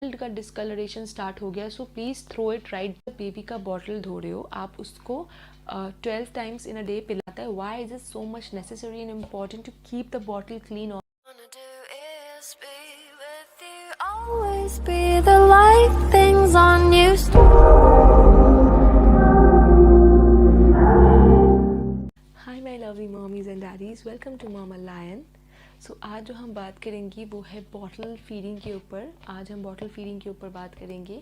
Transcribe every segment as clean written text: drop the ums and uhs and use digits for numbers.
का discolouration start हो गया, so please throw it right. Baby का बॉटल धो रहे हो आप, उसको 12 टाइम्स इन अ डे पिलाता है। Why is it so much necessary and important to keep the bottle clean? Always be the light things on you. Hi my lovely mommies and daddies, welcome to Mama Lion. So आज जो हम बात करेंगे वो है bottle feeding के ऊपर। आज हम बॉटल फीडिंग के ऊपर बात करेंगे।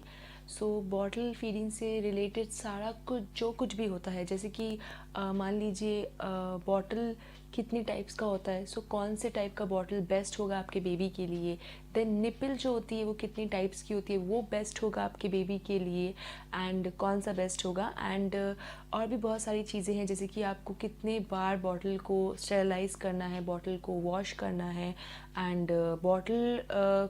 सो बॉटल फीडिंग से रिलेटेड सारा कुछ जो कुछ भी होता है, जैसे कि मान लीजिए बॉटल कितनी टाइप्स का होता है, सो कौन से टाइप का बॉटल बेस्ट होगा आपके बेबी के लिए। देन निपल जो होती है वो कितनी टाइप्स की होती है, वो बेस्ट होगा आपके बेबी के लिए, एंड कौन सा बेस्ट होगा। एंड और भी बहुत सारी चीज़ें हैं, जैसे कि आपको कितने बार बॉटल को स्टेरलाइज करना है, बॉटल को वॉश करना है, एंड बॉटल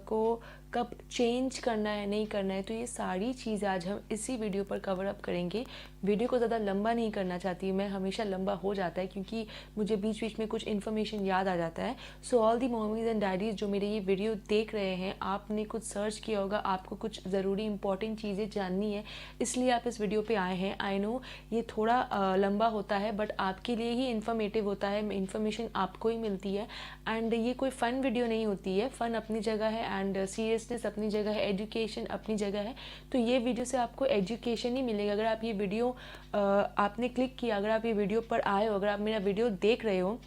को कब चेंज करना है, नहीं करना है। तो ये सारी चीज़ आज हम इसी वीडियो पर कवर अप करेंगे। वीडियो को ज़्यादा लंबा नहीं करना चाहती मैं, हमेशा लंबा हो जाता है क्योंकि मुझे बीच बीच में कुछ इन्फॉर्मेशन याद आ जाता है। So all the mommies and daddies जो मेरे ये वीडियो देख रहे हैं, आपने कुछ सर्च किया होगा, आपको कुछ ज़रूरी इंपॉर्टेंट चीज़ें जाननी है, इसलिए आप इस वीडियो पर आए हैं। आई नो ये थोड़ा लंबा होता है, बट आपके लिए ही इन्फॉर्मेटिव होता है, इन्फॉर्मेशन आपको ही मिलती है। एंड ये कोई फ़न वीडियो नहीं होती है, फ़न अपनी जगह है एंड सीरियसनेस अपनी जगह है, एजुकेशन अपनी जगह है। तो ये वीडियो से आपको एजुकेशन ही मिलेगा। अगर आप ये वीडियो आपने क्लिक किया, अगर आप ये वीडियो पर आए हो, अगर आप मेरा वीडियो देख रहे हो,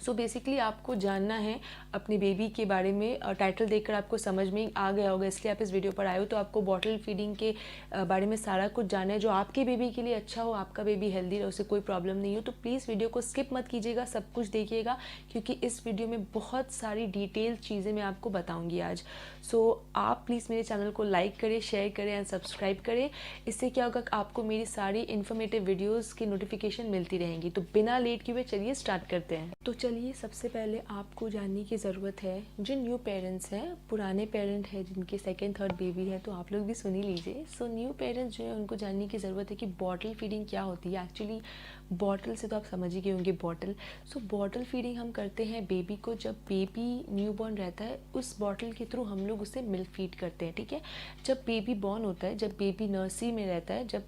सो बेसिकली आपको जानना है अपने बेबी के बारे में। टाइटल देखकर आपको समझ में आ गया होगा, इसलिए आप इस वीडियो पर आए हो। तो आपको बॉटल फीडिंग के बारे में सारा कुछ जानना है, जो आपके बेबी के लिए अच्छा हो, आपका बेबी हेल्दी रहे, उसे कोई प्रॉब्लम नहीं हो। तो प्लीज़ वीडियो को स्किप मत कीजिएगा, सब कुछ देखिएगा, क्योंकि इस वीडियो में बहुत सारी डिटेल चीज़ें मैं आपको बताऊँगी आज। सो आप प्लीज़ मेरे चैनल को लाइक करें, शेयर करें एंड सब्सक्राइब करें। इससे क्या होगा, आपको मेरी सारी इन्फॉर्मेटिव वीडियोज़ की नोटिफिकेशन मिलती रहेंगी। तो बिना लेट किए चलिए स्टार्ट करते हैं। तो चलिए, सबसे पहले आपको जानने की ज़रूरत है, जो न्यू पेरेंट्स हैं, पुराने पेरेंट हैं जिनके सेकंड थर्ड बेबी है, तो आप लोग भी सुन ही लीजिए। सो न्यू पेरेंट्स जो है, उनको जानने की ज़रूरत है कि बॉटल फीडिंग क्या होती है। एक्चुअली बॉटल से तो आप समझ ही गए होंगे, बॉटल। सो बॉटल फीडिंग हम करते हैं बेबी को, जब बेबी न्यू बॉर्न रहता है, उस बॉटल के थ्रू हम लोग उसे मिल्क फीड करते हैं, ठीक है। जब बेबी बॉर्न होता है, जब बेबी नर्सरी में रहता है, जब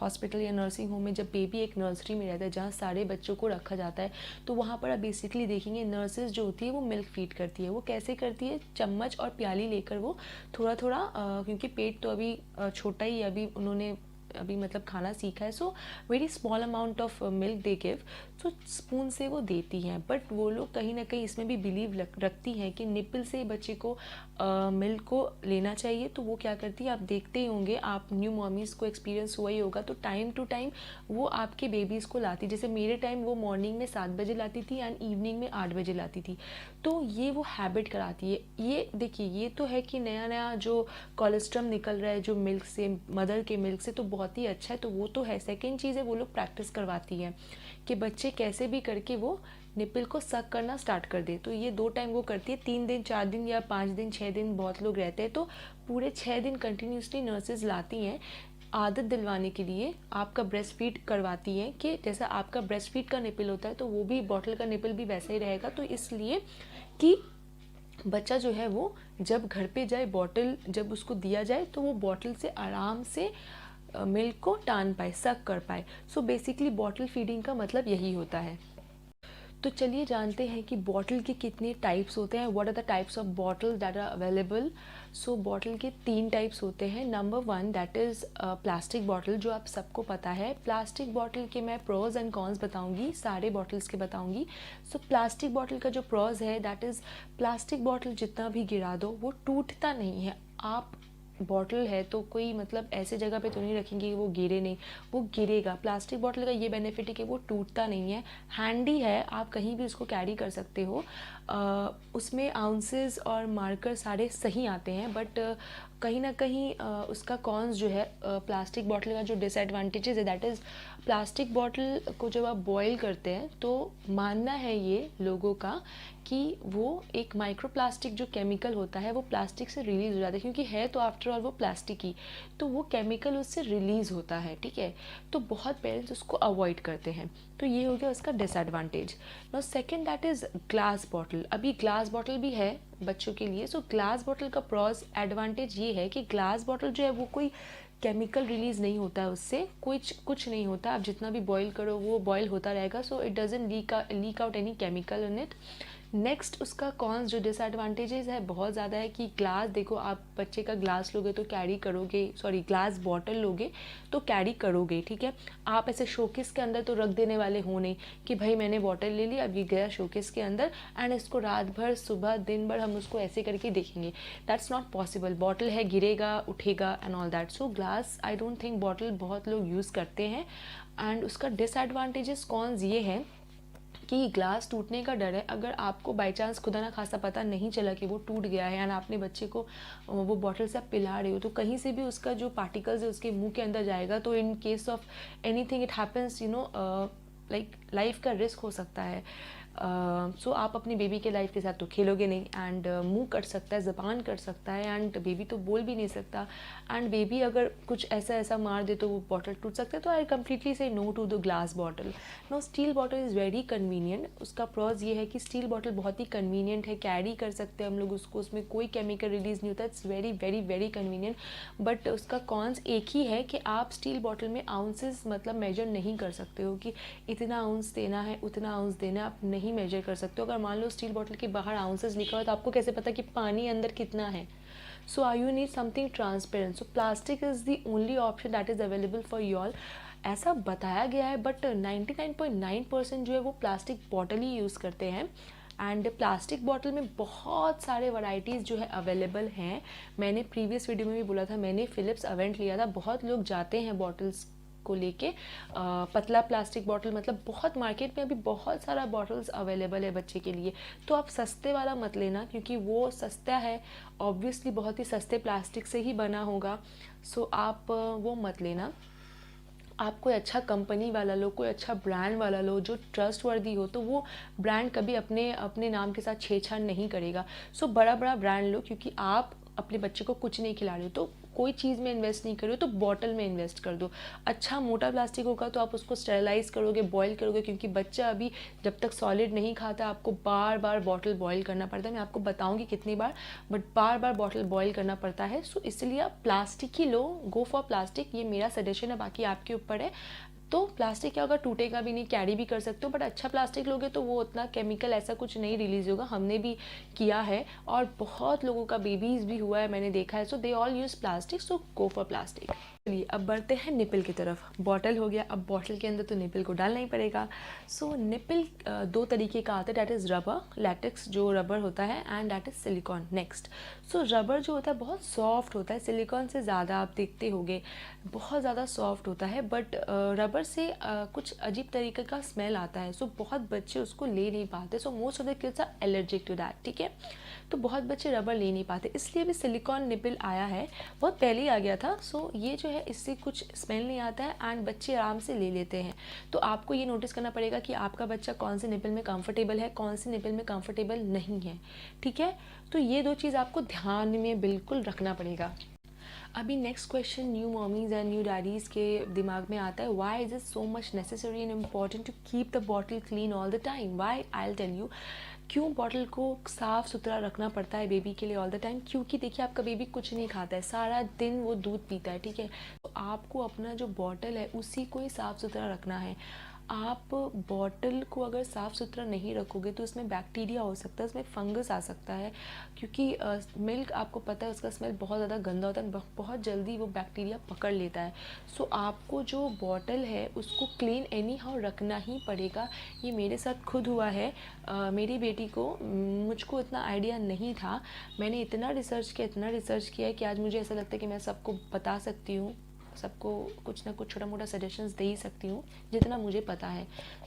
हॉस्पिटल या नर्सिंग होम में जब बेबी एक नर्सरी में रहता है जहाँ सारे बच्चों को रखा जाता है, तो वहाँ पर आप बेसिकली देखेंगे नर्सेज जो होती है वो मिल्क फीड करती है। वो कैसे करती है, चम्मच और प्याली लेकर वो थोड़ा थोड़ा, क्योंकि पेट तो अभी छोटा ही, अभी उन्होंने अभी मतलब खाना सीखा है, so very small amount of milk they give, so spoon से वो देती हैं। बट वो लोग कहीं ना कहीं इसमें भी बिलीव रखती हैं कि निपल से बच्चे को मिल्क को लेना चाहिए। तो वो क्या करती है, आप देखते ही होंगे, आप न्यू मॉमीज़ को एक्सपीरियंस हुआ ही होगा, तो टाइम टू टाइम वो आपके बेबीज़ को लाती। जैसे मेरे टाइम वो मॉर्निंग में 7 बजे लाती थी एंड इवनिंग में 8 बजे लाती थी। तो ये वो हैबिट कराती है। ये देखिए, ये तो है कि नया नया जो कोलेस्ट्रम निकल रहा है जो मिल्क से, मदर के मिल्क से, तो बहुत ही अच्छा है, तो वो तो है। सेकेंड चीज़ है, वो लोग प्रैक्टिस करवाती हैं कि बच्चे कैसे भी करके वो निपल को सक करना स्टार्ट कर दे। तो ये 2 टाइम वो करती है, 3 दिन 4 दिन या 5 दिन 6 दिन बहुत लोग रहते हैं, तो पूरे 6 दिन कंटिन्यूसली नर्सेज लाती हैं आदत दिलवाने के लिए। आपका ब्रेस्ट फीड करवाती हैं कि जैसा आपका ब्रेस्ट फीड का निपल होता है, तो वो भी बॉटल का निपल भी वैसा ही रहेगा। तो इसलिए कि बच्चा जो है वो जब घर पे जाए, बॉटल जब उसको दिया जाए, तो वो बॉटल से आराम से मिल्क को टान पाए, सक कर पाए। सो बेसिकली बॉटल फीडिंग का मतलब यही होता है। तो चलिए जानते हैं कि बॉटल के कितने टाइप्स होते हैं, what are the types of bottle that are available. So bottle के 3 टाइप्स होते हैं। Number 1 that is plastic bottle, जो आप सबको पता है। प्लास्टिक बॉटल के मैं प्रोज एंड कॉन्स बताऊंगी, सारे बॉटल्स के बताऊंगी। सो प्लास्टिक बॉटल का जो प्रोज है, दैट इज़ प्लास्टिक बॉटल जितना भी गिरा दो वो टूटता नहीं है। आप बॉटल है तो कोई मतलब ऐसे जगह पे तो नहीं रखेंगे कि वो गिरे नहीं, वो गिरेगा। प्लास्टिक बॉटल का ये बेनिफिट है कि वो टूटता नहीं है, हैंडी है, आप कहीं भी उसको कैरी कर सकते हो। उसमें आउंसेस और मार्कर सारे सही आते हैं, बट कहीं ना कहीं उसका कॉन्स जो है, प्लास्टिक बॉटल का जो डिसएडवांटेजेस है, दैट इज़ प्लास्टिक बॉटल को जब आप बॉयल करते हैं, तो मानना है ये लोगों का कि वो एक माइक्रोप्लास्टिक जो केमिकल होता है वो प्लास्टिक से रिलीज़ हो जाता है, क्योंकि है तो आफ्टर ऑल वो प्लास्टिक ही, तो वो केमिकल उससे रिलीज़ होता है, ठीक है। तो बहुत पेरेंट्स उसको अवॉइड करते हैं, तो ये हो गया उसका disadvantage. Now second that is glass bottle. Bottle, अभी ग्लास बॉटल भी है बच्चों के लिए। सो ग्लास बॉटल का प्रॉस एडवांटेज ये है कि ग्लास बॉटल जो है वो कोई केमिकल रिलीज़ नहीं होता है, उससे कुछ नहीं होता। आप जितना भी बॉईल करो वो बॉईल होता रहेगा, so it doesn't leak out any chemical in it. Next उसका कॉन्स जो डिसएडवांटेजेस है बहुत ज़्यादा है कि ग्लास, देखो आप बच्चे का ग्लास लोगे तो कैरी करोगे, सॉरी ग्लास बॉटल लोगे तो कैरी करोगे, ठीक है। आप ऐसे शोकेस के अंदर तो रख देने वाले हो नहीं कि भाई मैंने बॉटल ले ली, अब ये गया शोकेस के अंदर एंड इसको रात भर सुबह दिन भर हम उसको ऐसे करके देखेंगे। That's not possible. बॉटल है, गिरेगा उठेगा and all that. So glass I don't think bottle बहुत लोग यूज़ करते हैं। एंड उसका डिसएडवांटेजेस कॉन्स ये है कि ग्लास टूटने का डर है। अगर आपको बाई चांस खुदा ना खासा पता नहीं चला कि वो टूट गया है एंड आपने बच्चे को वो बॉटल से आप पिला रहे हो, तो कहीं से भी उसका जो पार्टिकल्स है उसके मुंह के अंदर जाएगा, तो in case of anything it happens, you know, like life का रिस्क हो सकता है। सो आप अपनी बेबी के लाइफ के साथ तो खेलोगे नहीं एंड मुंह कट सकता है, ज़बान कट सकता है एंड बेबी तो बोल भी नहीं सकता एंड बेबी अगर कुछ ऐसा मार दे तो वो बॉटल टूट सकता है। तो I completely say no to the glass bottle. No, steel bottle is very convenient. उसका प्रॉज ये है कि स्टील बॉटल बहुत ही कन्वीनियंट है, कैरी कर सकते हैं हम लोग उसको, उसमें कोई केमिकल रिलीज़ नहीं होता। It's very very very convenient. But उसका कॉन्स एक ही है कि आप स्टील बॉटल में आउंसेस मतलब मेजर नहीं कर सकते हो कि इतना आउंस देना है उतना आउंस देना है, आप नहीं मेजर कर सकते हो। अगर मान लो स्टील बॉटल के बाहर आउंसेस लिखा हो तो आपको कैसे पता कि पानी अंदर कितना है? So you need something transparent. So plastic is the only option that is available for you all, ऐसा बताया गया है। बट 99.9% जो है वो प्लास्टिक बॉटल ही यूज़ करते हैं एंड प्लास्टिक बॉटल में बहुत सारे वैरायटीज़ जो है अवेलेबल हैं। मैंने प्रीवियस वीडियो में भी बोला था, मैंने फ़िलिप्स अवेंट लिया था। बहुत लोग जाते हैं बॉटल्स को लेके, पतला प्लास्टिक बॉटल, मतलब बहुत मार्केट में अभी बहुत सारा बॉटल्स अवेलेबल है बच्चे के लिए। तो आप सस्ते वाला मत लेना क्योंकि वो सस्ता है, ऑब्वियसली बहुत ही सस्ते प्लास्टिक से ही बना होगा। सो आप वो मत लेना। आप कोई अच्छा कंपनी वाला लो, कोई अच्छा ब्रांड वाला लो जो ट्रस्टवर्दी हो, तो वो ब्रांड कभी अपने नाम के साथ छेड़छाड़ नहीं करेगा। सो बड़ा ब्रांड लो क्योंकि आप अपने बच्चे को कुछ नहीं खिला रहे हो, तो कोई चीज़ में इन्वेस्ट नहीं कर रहे हो तो बॉटल में इन्वेस्ट कर दो। अच्छा मोटा प्लास्टिक होगा तो आप उसको स्टेरलाइज करोगे, बॉईल करोगे, क्योंकि बच्चा अभी जब तक सॉलिड नहीं खाता आपको बार बार बॉटल बॉईल करना पड़ता है। मैं आपको बताऊंगी कितनी बार, बट बार बार बॉटल बॉईल करना पड़ता है। सो इसलिए आप प्लास्टिक ही लो, गो फॉर प्लास्टिक, ये मेरा सजेशन है, बाकी आपके ऊपर है। तो प्लास्टिक क्या होगा, टूटेगा भी नहीं, कैरी भी कर सकते हो। बट अच्छा प्लास्टिक लोगे तो वो उतना केमिकल ऐसा कुछ नहीं रिलीज होगा। हमने भी किया है और बहुत लोगों का बेबीज़ भी हुआ है, मैंने देखा है। So they all use plastic, so go for plastic. चलिए अब बढ़ते हैं निपल की तरफ। बॉटल हो गया, अब बॉटल के अंदर तो निपल को डालना ही पड़ेगा। सो निपल दो तरीके का आता है, डैट इज़ रबर, लैटेक्स जो रबर होता है, and that is silicon. Next, so rubber जो होता है बहुत सॉफ्ट होता है, सिलिकॉन से ज़्यादा आप देखते होंगे बहुत ज़्यादा सॉफ्ट होता है। बट रबर से कुछ अजीब तरीके का स्मेल आता है, सो बहुत बच्चे उसको ले नहीं पाते। So most of the kids are allergic to that, ठीक है। तो बहुत बच्चे रबर ले नहीं पाते, इसलिए भी सिलिकॉन निपल आया है, बहुत पहले ही आ गया था। सो ये जो है इससे कुछ स्मेल नहीं आता है एंड बच्चे आराम से ले लेते हैं। तो आपको ये नोटिस करना पड़ेगा कि आपका बच्चा कौन से निपल में कंफर्टेबल है, कौन से निपल में कंफर्टेबल नहीं है, ठीक है। तो ये दो चीज़ आपको ध्यान में बिल्कुल रखना पड़ेगा। अभी next question new mommies and new daddies के दिमाग में आता है, why is it so much necessary and important to keep the bottle clean all the time? Why? I will tell you क्यों बॉटल को साफ़ सुथरा रखना पड़ता है बेबी के लिए ऑल द टाइम। क्योंकि देखिए आपका बेबी कुछ नहीं खाता है, सारा दिन वो दूध पीता है, ठीक है। तो आपको अपना जो बॉटल है उसी को ही साफ़ सुथरा रखना है। आप बॉटल को अगर साफ़ सुथरा नहीं रखोगे तो उसमें बैक्टीरिया हो सकता है, उसमें फंगस आ सकता है, क्योंकि मिल्क आपको पता है उसका स्मेल बहुत ज़्यादा गंदा होता है, बहुत जल्दी वो बैक्टीरिया पकड़ लेता है। सो आपको जो बॉटल है उसको क्लीन एनी हाउ रखना ही पड़ेगा। ये मेरे साथ खुद हुआ है। मेरी बेटी को, मुझको इतना आइडिया नहीं था, मैंने इतना रिसर्च किया है कि आज मुझे ऐसा लगता है कि मैं सबको बता सकती हूँ, सबको कुछ ना कुछ छोटा मोटा सजेशंस दे ही सकती हूँ जितना मुझे पता है।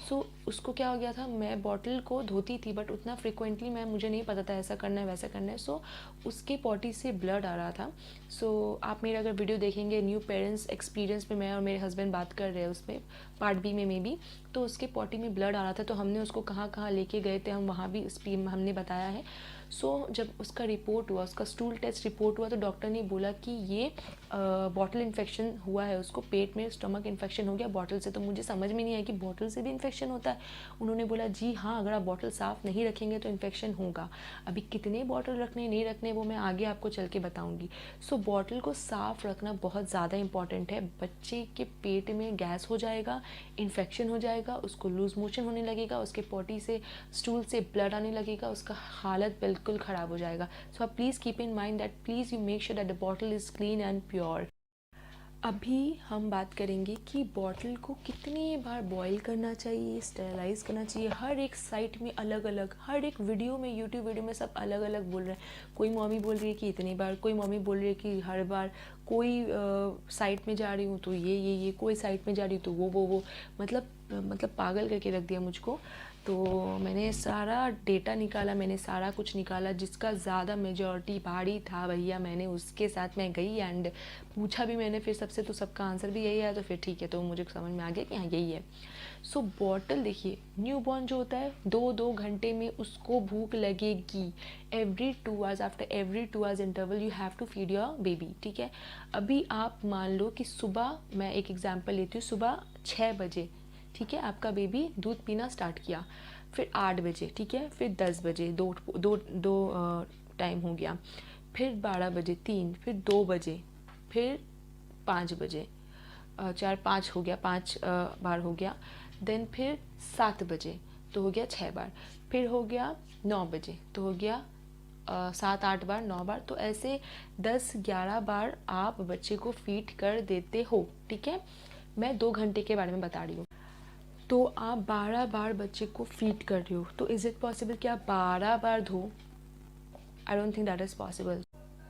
सो उसको क्या हो गया था, मैं बॉटल को धोती थी बट उतना फ्रिक्वेंटली मुझे नहीं पता था ऐसा करना है वैसा करना है। सो उसके पॉटी से ब्लड आ रहा था। सो आप मेरा अगर वीडियो देखेंगे न्यू पेरेंट्स एक्सपीरियंस में, मैं और मेरे हस्बैंड बात कर रहे हैं उसमें पार्ट बी में मे बी, तो उसके पॉटी में ब्लड आ रहा था। तो हमने उसको कहाँ लेके गए थे, हम वहाँ भी हमने बताया है। सो जब उसका रिपोर्ट हुआ, उसका स्टूल टेस्ट रिपोर्ट हुआ, तो डॉक्टर ने बोला कि ये बॉटल इन्फेक्शन हुआ है, उसको पेट में स्टमक इन्फेक्शन हो गया बॉटल से। तो मुझे समझ में नहीं आया कि बॉटल से भी इन्फेक्शन होता है। उन्होंने बोला जी हाँ, अगर आप बॉटल साफ़ नहीं रखेंगे तो इन्फेक्शन होगा। अभी कितने बॉटल रखने नहीं रखने वो मैं आगे आपको चल के बताऊँगी। सो बॉटल को साफ़ रखना बहुत ज़्यादा इंपॉर्टेंट है। बच्चे के पेट में गैस हो जाएगा, इन्फेक्शन हो जाएगा, उसको लूज मोशन होने लगेगा, उसके पॉटी से स्टूल से ब्लड आने लगेगा, उसका हालत बिल्कुल ख़राब हो जाएगा। सो आप please keep in mind that please you make sure that the bottle is clean and pure. अभी हम बात करेंगे कि बॉटल को कितनी बार बॉईल करना चाहिए, स्टेरलाइज़ करना चाहिए। हर एक साइट में अलग अलग, हर एक वीडियो में, यूट्यूब वीडियो में सब अलग अलग बोल रहे हैं। कोई मम्मी बोल रही है कि इतनी बार, कोई मम्मी बोल रही है कि हर बार, कोई साइट में जा रही हूँ तो ये कोई साइट में जा रही हूँ तो वो मतलब पागल करके रख दिया मुझको। तो मैंने सारा डेटा निकाला, मैंने सारा कुछ निकाला, जिसका ज़्यादा मेजॉरिटी भारी था भैया, मैंने उसके साथ मैं गई एंड पूछा भी मैंने फिर सबसे, तो सबका आंसर भी यही आया। तो फिर ठीक है, तो मुझे समझ में आ गया कि हाँ यही है। सो बॉटल देखिए, न्यूबॉर्न जो होता है 2-2 घंटे में उसको भूख लगेगी। Every 2 hours, after every 2 hours interval you have to feed your baby, ठीक है। अभी आप मान लो कि सुबह, मैं एक एग्जांपल लेती हूँ, सुबह 6 बजे, ठीक है, आपका बेबी दूध पीना स्टार्ट किया, फिर 8 बजे, ठीक है, फिर 10 बजे, दो टाइम हो गया, फिर 12 बजे 3, फिर 2 बजे, फिर 5 बजे, 4-5 हो गया, 5 बार हो गया। देन फिर 7 बजे तो हो गया 6 बार, फिर हो गया 9 बजे तो हो गया 7-8 बार, 9 बार। तो ऐसे 10-11 बार आप बच्चे को फीड कर देते हो, ठीक है। मैं 2 घंटे के बारे में बता रही हूँ। तो आप 12 बार बच्चे को फीड कर रहे हो, तो इज़ इट पॉसिबल कि आप 12 बार धो? I don't think that is possible.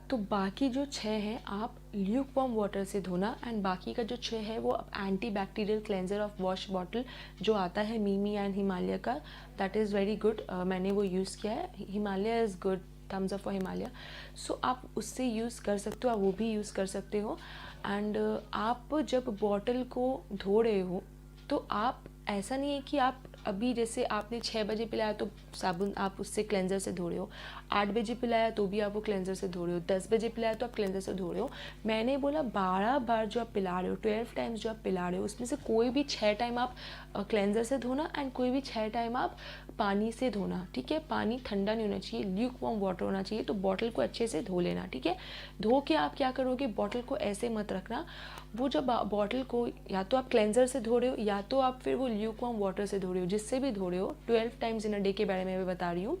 तो बाकी जो 6 हैं आप ल्यूक वार्म वाटर से धोना, एंड बाकी का जो 6 है वो anti bacterial cleanser of wash bottle जो आता है मिमी एंड हिमालय का, दैट इज़ वेरी गुड। मैंने वो यूज़ किया है, Himalaya is good, thumbs up for Himalaya. So आप उससे यूज़ कर सकते हो, आप वो भी यूज़ कर सकते हो। एंड आप जब बॉटल को धो रहे हो तो आप, ऐसा नहीं है कि आप अभी जैसे आपने 6 बजे पिलाया तो साबुन आप उससे क्लेंजर से धो रहे हो, 8 बजे पिलाया तो भी आप वो क्लेंजर से धो रहे हो, 10 बजे पिलाया तो आप क्लेंजर से धो रहे हो। मैंने बोला 12 बार जो आप पिला रहे हो, 12 टाइम्स जो आप पिला रहे हो, उसमें से कोई भी 6 टाइम आप क्लेंजर से धोना एंड कोई भी 6 टाइम आप पानी से धोना, ठीक है। पानी ठंडा नहीं होना चाहिए, ल्यूक वार्म वाटर होना चाहिए। तो बॉटल को अच्छे से धो लेना, ठीक है। धो के आप क्या करोगे, बॉटल को ऐसे मत रखना, वो जब बॉटल को या तो आप क्लेंजर से धो रहे हो या तो आप फिर वो ल्यूक वार्म वाटर से धो रहे हो, जिससे भी धो रहे हो। 12 टाइम्स इन अ डे के बारे में मैं बता रही हूँ।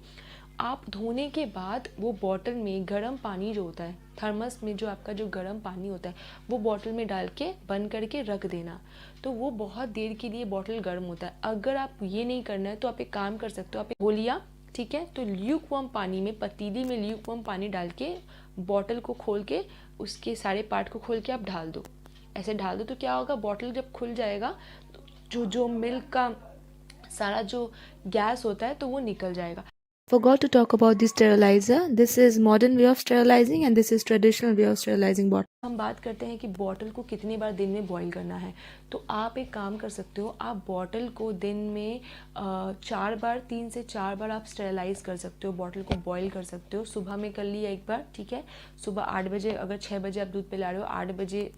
आप धोने के बाद वो बॉटल में गर्म पानी जो होता है, थर्मस में जो आपका जो गर्म पानी होता है, वो बॉटल में डाल के बंद करके रख देना। तो वो बहुत देर के लिए बॉटल गर्म होता है। अगर आप ये नहीं करना है तो आप एक काम कर सकते हो, आप धो लिया, ठीक है, तो ल्यूक वार्म पानी में, पतीली में ल्यूक वार्म पानी डाल के बॉटल को खोल के, उसके सारे पार्ट को खोल के आप ढाल दो। ऐसे ढाल दो तो क्या होगा, बॉटल जब खुल जाएगा तो जो मिल्क का सारा जो गैस होता है तो वो निकल जाएगा। Forgot to talk about the sterilizer. This is modern way of sterilizing and this is traditional way of sterilizing bottle. हम बात करते हैं कि बॉटल को कितनी बार दिन में बॉईल करना है। तो आप एक काम कर सकते हो, आप बॉटल को दिन में 4 बार, 3 से 4 बार आप स्टेरलाइज कर सकते हो, बॉटल को बॉईल कर सकते हो। सुबह में कर लिया एक बार, ठीक है, सुबह 8 बजे, अगर 6 बजे आप दूध पिला रहे हो, 8 बजे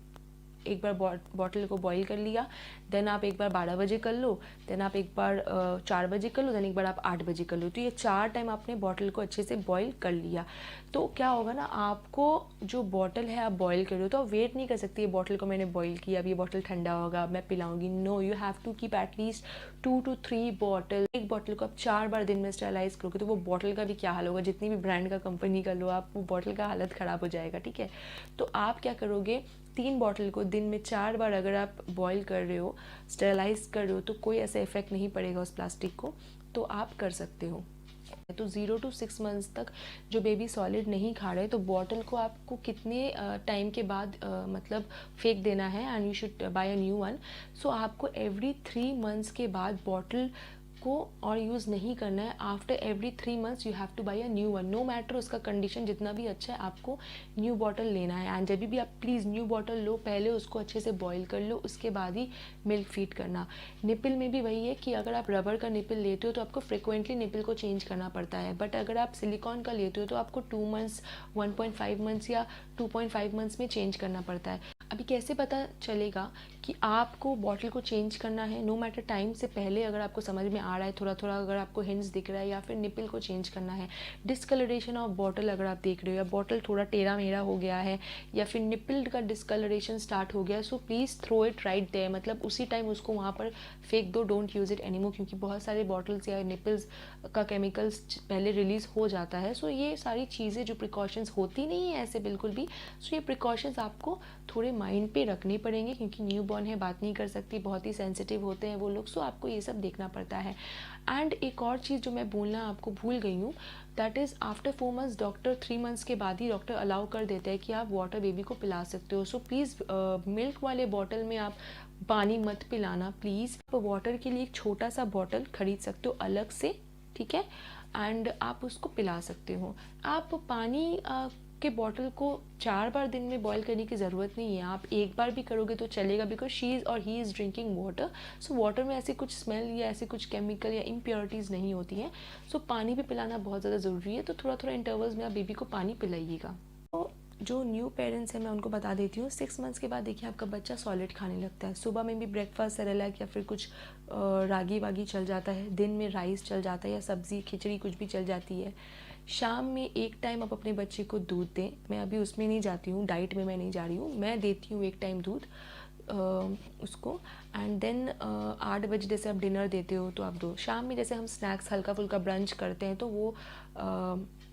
एक बार बॉटल को बॉईल कर लिया, देन आप एक बार 12 बजे कर लो, देन आप एक बार 4 बजे कर लो, देन एक बार आप 8 बजे कर लो। तो ये 4 टाइम आपने बॉटल को अच्छे से बॉईल कर लिया। तो क्या होगा ना, आपको जो बॉटल है आप बॉईल कर रहे हो तो आप वेट नहीं कर सकती, ये बॉटल को मैंने बॉईल किया, अब ये बॉटल ठंडा होगा, अब मैं पिलाऊंगी। No, you have to keep at least 2 to 3 bottle. एक बॉटल को आप 4 बार दिन में स्टेरलाइज करोगे तो वो बॉटल का भी क्या हाल होगा, जितनी भी ब्रांड का कंपनी का लो आप, वो बॉटल का हालत ख़राब हो जाएगा, ठीक है। तो आप क्या करोगे, 3 बॉटल को दिन में 4 बार अगर आप बॉईल कर रहे हो, स्टेरलाइज कर रहे हो, तो कोई ऐसा इफेक्ट नहीं पड़ेगा उस प्लास्टिक को, तो आप कर सकते हो। तो 0 to 6 मंथ्स तक जो बेबी सॉलिड नहीं खा रहे, तो बॉटल को आपको कितने टाइम के बाद मतलब फेंक देना है, and you should buy a new one. So आपको एवरी 3 मंथ्स के बाद बॉटल आपको और यूज़ नहीं करना है। After every 3 months you have to buy a new one, no matter उसका कंडीशन जितना भी अच्छा है, आपको न्यू बॉटल लेना है। एंड जब भी आप प्लीज़ न्यू बॉटल लो, पहले उसको अच्छे से बॉईल कर लो, उसके बाद ही मिल्क फीड करना। निपिल में भी वही है कि अगर आप रबर का निपिल लेते हो तो आपको फ्रिक्वेंटली निपिल को चेंज करना पड़ता है, बट अगर आप सिलिकॉन का लेते हो तो आपको 2 मंथ्स, 1.5 मंथ्स या 2.5 मंथ्स में चेंज करना पड़ता है। अभी कैसे पता चलेगा कि आपको बॉटल को चेंज करना है? नो मैटर टाइम से पहले अगर आपको समझ में आ रहा है थोड़ा थोड़ा, अगर आपको हिंट्स दिख रहा है, या फिर निपिल को चेंज करना है, डिस्कलरेशन ऑफ बॉटल अगर आप देख रहे हो, या बॉटल थोड़ा टेढ़ा मेढ़ा हो गया है, या फिर निपिल का डिस्कलरेशन स्टार्ट हो गया, so please throw it right there, मतलब उसी टाइम उसको वहाँ पर फेंक दो, डोंट यूज़ इट एनीमोर, क्योंकि बहुत सारे बॉटल्स या निपिल्स का केमिकल्स पहले रिलीज़ हो जाता है। सो ये सारी चीज़ें जो प्रिकॉशंस होती नहीं है ऐसे बिल्कुल भी, सो ये प्रिकॉशंस आपको थोड़े माइंड पे रखने पड़ेंगे, क्योंकि न्यू बॉर्न है, बात नहीं कर सकती, बहुत ही सेंसिटिव होते हैं वो लोग, सो आपको ये सब देखना पड़ता है। एंड एक और चीज़ जो मैं बोलना आपको भूल गई हूँ, that is after 4 months doctor 3 months के बाद ही डॉक्टर अलाउ कर देते हैं कि आप वाटर बेबी को पिला सकते हो। सो प्लीज़ मिल्क वाले बॉटल में आप पानी मत पिलाना प्लीज़। आप वाटर के लिए एक छोटा सा बॉटल खरीद सकते हो अलग से, ठीक है, एंड आप उसको पिला सकते हो। आप पानी के बॉटल को 4 बार दिन में बॉईल करने की ज़रूरत नहीं है, आप एक बार भी करोगे तो चलेगा, बिकॉज शी इज़ और he is drinking water. So water में ऐसे कुछ स्मेल या ऐसे कुछ केमिकल या इम्प्योरिटीज़ नहीं होती हैं। सो पानी भी पिलाना बहुत ज़्यादा ज़रूरी है, तो थोड़ा थोड़ा इंटरवल्स में आप बेबी को पानी पिलाइएगा। तो जो न्यू पेरेंट्स हैं मैं उनको बता देती हूँ, 6 मंथ्स के बाद देखिए आपका बच्चा सॉलिड खाने लगता है। सुबह में भी ब्रेकफास्ट सेरेलैक या फिर कुछ रागी वागी चल जाता है, दिन में राइस चल जाता है या सब्ज़ी खिचड़ी कुछ भी चल जाती है। शाम में एक टाइम आप अपने बच्चे को दूध दें, मैं अभी उसमें नहीं जाती हूँ, डाइट में मैं नहीं जा रही हूँ, मैं देती हूँ एक टाइम दूध उसको। एंड देन 8 बजे जैसे आप डिनर देते हो तो आप दो। शाम में जैसे हम स्नैक्स हल्का फुल्का ब्रंच करते हैं तो वो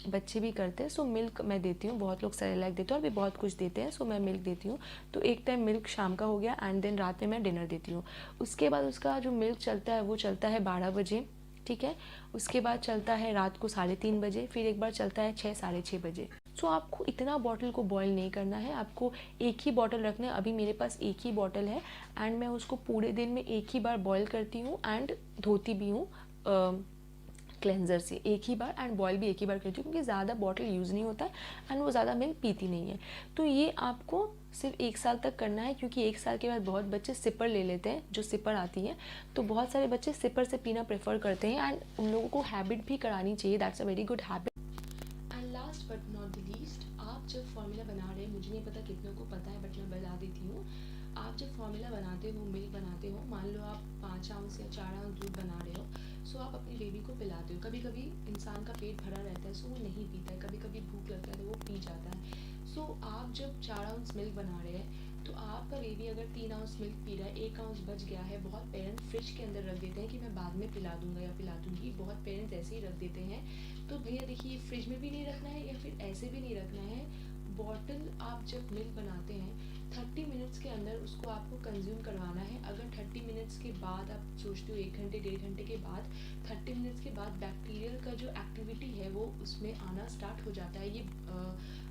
बच्चे भी करते हैं, सो मिल्क मैं देती हूँ। बहुत लोग सेरेलैक देते हैं और भी बहुत कुछ देते हैं, सो मैं मिल्क देती हूँ। तो एक टाइम मिल्क शाम का हो गया, एंड देन रात में मैं डिनर देती हूँ। उसके बाद उसका जो मिल्क चलता है वो चलता है 12 बजे, ठीक है। उसके बाद चलता है रात को 3:30 बजे, फिर एक बार चलता है 6, 6:30 बजे। सो आपको इतना बॉटल को बॉईल नहीं करना है, आपको एक ही बॉटल रखना है। अभी मेरे पास एक ही बॉटल है एंड मैं उसको पूरे दिन में एक ही बार बॉईल करती हूँ एंड धोती भी हूँ क्लेंजर से एक ही बार, एंड बॉयल भी एक ही बार करती हूँ, क्योंकि ज़्यादा बॉटल यूज़ नहीं होता है एंड वो ज़्यादा मिल्क पीती नहीं है। तो ये आपको सिर्फ 1 साल तक करना है, क्योंकि 1 साल के बाद बहुत बच्चे सिपर ले लेते हैं, जो सिपर आती है, तो बहुत सारे बच्चे सिपर से पीना प्रेफर करते हैं एंड उन लोगों को हैबिट भी करानी चाहिए, that's a very good habit. And last but not the least, आप जब फॉर्मूला बना रहे हैं, मुझे नहीं पता कितनों को पता है बट मैं बता देती हूँ, आप जब फॉर्मूला बनाते हो, मिल्क बनाते हो, मान लो आप 5 आउंस या 4 आउंस दूध बना रहे हो, सो आप अपनी बेबी को पिलाते हो। कभी कभी इंसान का पेट भरा रहता है सो वो नहीं पीता है, कभी कभी भूख लगता है तो वो पी जाता है। सो आप जब 4 आउंस मिल्क बना रहे हैं तो आपका बेबी अगर 3 आउंस मिल्क पी रहा है, 1 आउंस बच गया है, बहुत पेरेंट्स फ्रिज के अंदर रख देते हैं कि मैं बाद में पिला दूंगा या पिला दूंगी, बहुत पेरेंट्स ऐसे ही रख देते हैं। तो भैया देखिए, फ्रिज में भी नहीं रखना है या फिर ऐसे भी नहीं रखना है। बॉटल आप जब मिल्क बनाते हैं 30 मिनट्स के अंदर उसको आपको कंज्यूम करवाना है। अगर 30 मिनट्स के बाद आप सोचते हो 1 घंटे 1.5 घंटे के बाद, 30 मिनट्स के बाद बैक्टीरियल का जो एक्टिविटी है वो उसमें आना स्टार्ट हो जाता है। ये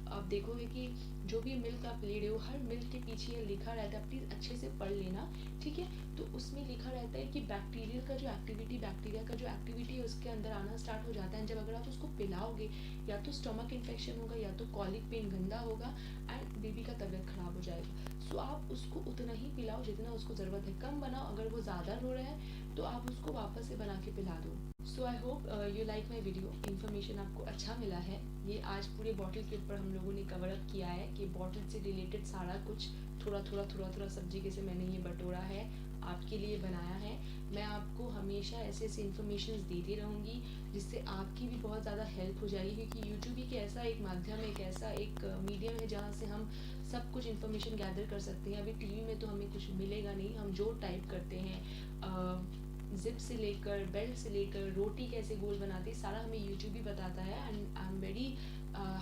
आप देखोगे कि जो भी मिल्क आप ले रहे हो, हर मिल्क के पीछे ये लिखा रहता है, प्लीज़ अच्छे से पढ़ लेना, ठीक है। तो उसमें लिखा रहता है कि बैक्टीरियल का जो एक्टिविटी, बैक्टीरिया का जो एक्टिविटी है उसके अंदर आना स्टार्ट हो जाता है। जब अगर आप उसको पिलाओगे, या तो स्टमक इन्फेक्शन होगा या तो कॉलिक पेन गंदा होगा एंड बेबी का तबीयत ख़राब हो जाएगा। सो आप उसको उतना ही पिलाओ जितना उसको ज़रूरत है, कम बनाओ। अगर वो ज़्यादा रो रहा है तो आप उसको वापस से बना के पिला दो। So I hope you like my video, information आपको अच्छा मिला है। ये आज पूरे बॉटल के ऊपर हम लोगों ने कवर अप किया है कि बॉटल से रिलेटेड सारा कुछ थोड़ा थोड़ा सब जगह से मैंने ये बटोरा है, आपके लिए बनाया है। मैं आपको हमेशा ऐसे ऐसे इन्फॉर्मेशन देती रहूँगी जिससे आपकी भी बहुत ज़्यादा हेल्प हो जाएगी, क्योंकि यूट्यूब एक ऐसा एक माध्यम, एक ऐसा एक मीडियम है जहाँ से हम सब कुछ इन्फॉर्मेशन गैदर कर सकते हैं। अभी टीवी में तो हमें कुछ मिलेगा नहीं, हम जो टाइप करते हैं जिप से लेकर बेल्ट से लेकर रोटी कैसे गोल बनाते हैं, सारा हमें यूट्यूब ही बताता है। And I am very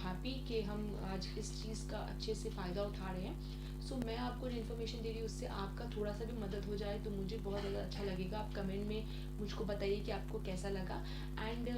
happy कि हम आज इस चीज़ का अच्छे से फ़ायदा उठा रहे हैं। सो मैं आपको जो इन्फॉर्मेशन दे रही हूँ उससे आपका थोड़ा सा भी मदद हो जाए तो मुझे बहुत ज़्यादा अच्छा लगेगा। आप कमेंट में मुझको बताइए कि आपको कैसा लगा। एंड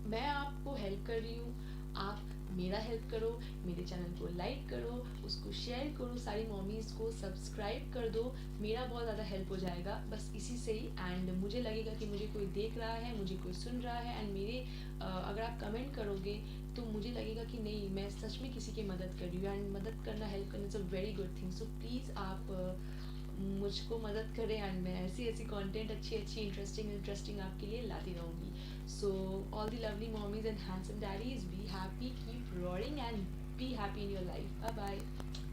मैं आपको हेल्प कर रही हूँ, आप मेरा हेल्प करो, मेरे चैनल को लाइक करो, उसको शेयर करो, सारी मॉमीज़ को सब्सक्राइब कर दो, मेरा बहुत ज़्यादा हेल्प हो जाएगा बस इसी से ही। एंड मुझे लगेगा कि मुझे कोई देख रहा है, मुझे कोई सुन रहा है, एंड मेरे अगर आप कमेंट करोगे तो मुझे लगेगा कि नहीं, मैं सच में किसी की मदद कर रही हूँ, एंड मदद करना, हेल्प करना is a very good thing. So please आप मुझको मदद करें, एंड मैं ऐसी ऐसी कंटेंट अच्छी इंटरेस्टिंग आपके लिए लाती रहूँगी। So all the lovely mommies and handsome daddies, be happy, keep roaring, and be happy in your life. Bye bye.